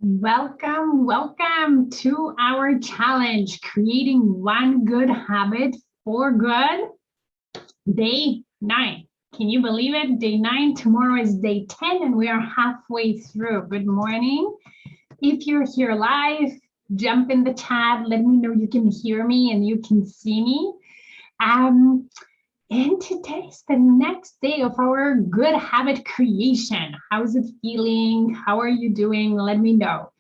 Welcome to our challenge, creating one good habit for good. Day 9. Can you believe it? Day 9. Tomorrow is day 10, and we are halfway through. Good morning. If you're here live, jump in the chat. Let me know you can hear me and you can see me. And today's the next day of our good habit creation. How's it feeling? How are you doing? Let me know.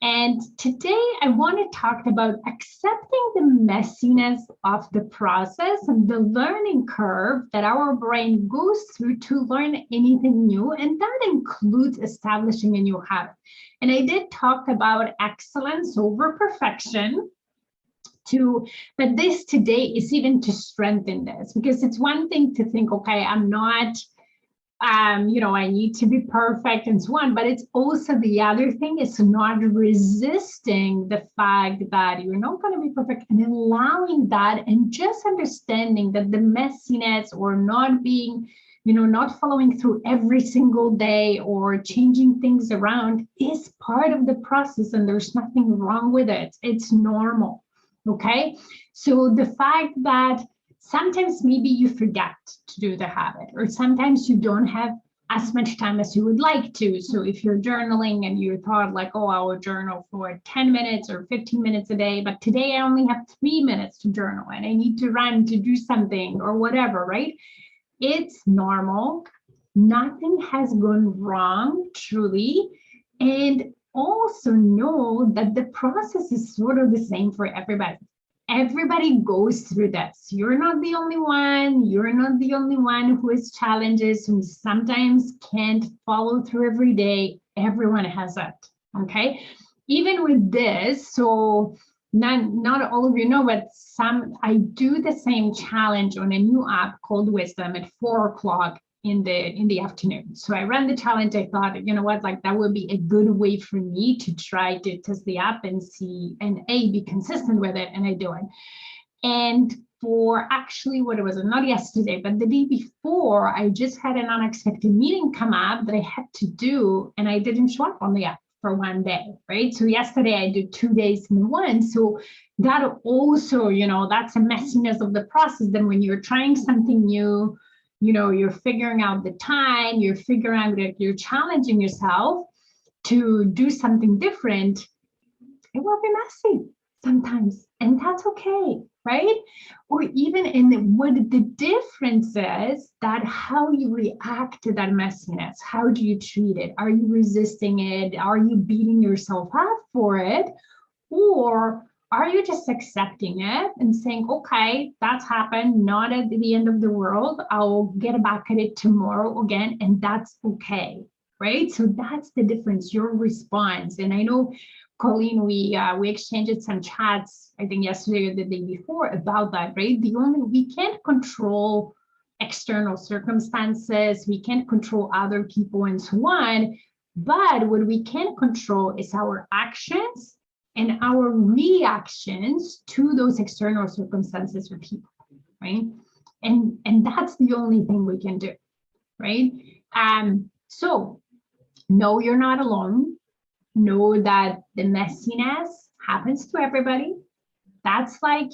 And today I want to talk about accepting the messiness of the process and the learning curve that our brain goes through to learn anything new. And that includes establishing a new habit. And I did talk about excellence over perfection. But this today is even to strengthen this, because it's one thing to think, okay, I'm not I need to be perfect and so on. But it's also the other thing is not resisting the fact that you're not going to be perfect and allowing that, and just understanding that the messiness or not being, not following through every single day or changing things around is part of the process, and there's nothing wrong with it. It's normal. Okay. So the fact that sometimes maybe you forget to do the habit, or sometimes you don't have as much time as you would like to. So if you're journaling and you thought like, oh, I will journal for 10 minutes or 15 minutes a day, but today I only have 3 minutes to journal and I need to run to do something or whatever, right? It's normal. Nothing has gone wrong, truly. And also know that the process is sort of the same for everybody. Everybody goes through this. You're not the only one. You're not the only one who has challenges, who sometimes can't follow through every day. Everyone has it. Okay. Even with this, so not all of you know, but I do the same challenge on a new app called Wisdom at 4 o'clock in the afternoon. So I ran the challenge. I thought, you know what, like that would be a good way for me to try to test the app and see and be consistent with it. And I do it. And for actually, what it was, not yesterday, but the day before, I just had an unexpected meeting come up that I had to do, and I didn't show up on the app for one day, right? So yesterday I did 2 days in one. So that also, that's a messiness of the process. Then when you're trying something new, you're figuring out the time, you're figuring out that you're challenging yourself to do something different. It will be messy sometimes, and that's okay, right? Or even what the difference is that how you react to that messiness. How do you treat it? Are you resisting it? Are you beating yourself up for it? Or are you just accepting it and saying, okay, that's happened, not at the end of the world. I'll get back at it tomorrow again, and that's okay, right? So that's the difference, your response. And I know, Colleen, we exchanged some chats, I think yesterday or the day before, about that, right? We can't control external circumstances, we can't control other people and so on, but what we can control is our actions and our reactions to those external circumstances or people, right? And that's the only thing we can do, right? So no, you're not alone. Know that the messiness happens to everybody. That's like,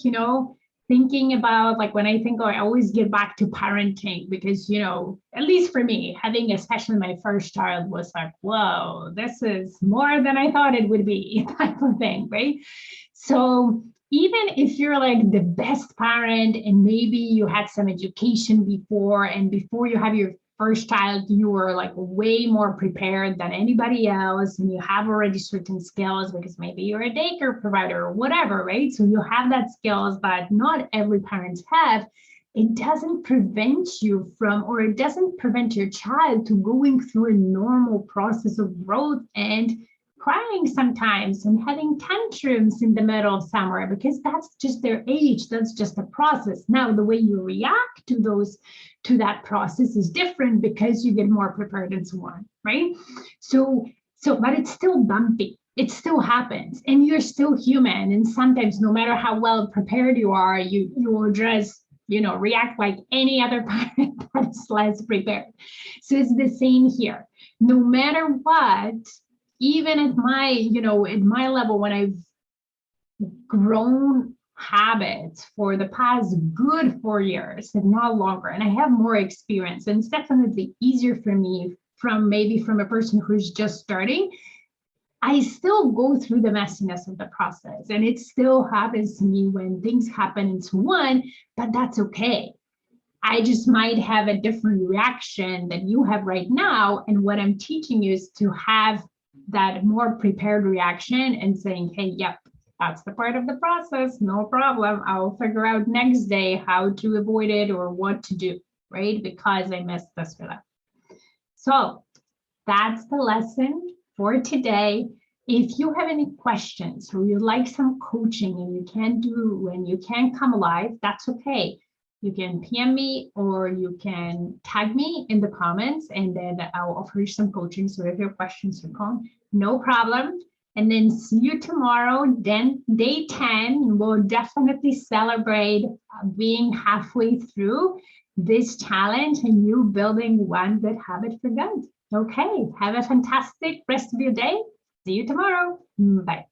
thinking about, like, when I think, I always get back to parenting, because, at least for me, having especially my first child was like, whoa, this is more than I thought it would be, type of thing, right? So even if you're like the best parent and maybe you had some education before, and before you have your first child, you were like way more prepared than anybody else, and you have already certain skills because maybe you're a daycare provider or whatever, right? So you have that skills that not every parents have. It doesn't prevent you from, or it doesn't prevent your child to going through a normal process of growth and crying sometimes and having tantrums in the middle of summer, because that's just their age. That's just a process. Now, the way you react to that process is different because you get more prepared and so on, right? So, but it's still bumpy. It still happens, and you're still human. And sometimes, no matter how well prepared you are, you will just, react like any other parent that's less prepared. So it's the same here. No matter what, even at my, at my level, when I've grown habits for the past good 4 years and not longer, and I have more experience, and it's definitely easier for me from a person who's just starting. I still go through the messiness of the process, and it still happens to me when things happen into one, but that's okay. I just might have a different reaction than you have right now. And what I'm teaching you is to have that more prepared reaction and saying, hey, yep, that's the part of the process. No problem. I'll figure out next day how to avoid it or what to do, right? Because I missed this for that. So that's the lesson for today. If you have any questions or you'd like some coaching and you can't come live, that's okay. You can PM me or you can tag me in the comments, and then I'll offer you some coaching. So if you have questions, you call, no problem. And then see you tomorrow. Then day 10, we'll definitely celebrate being halfway through this challenge and you building one good habit for good. Okay, have a fantastic rest of your day. See you tomorrow. Bye.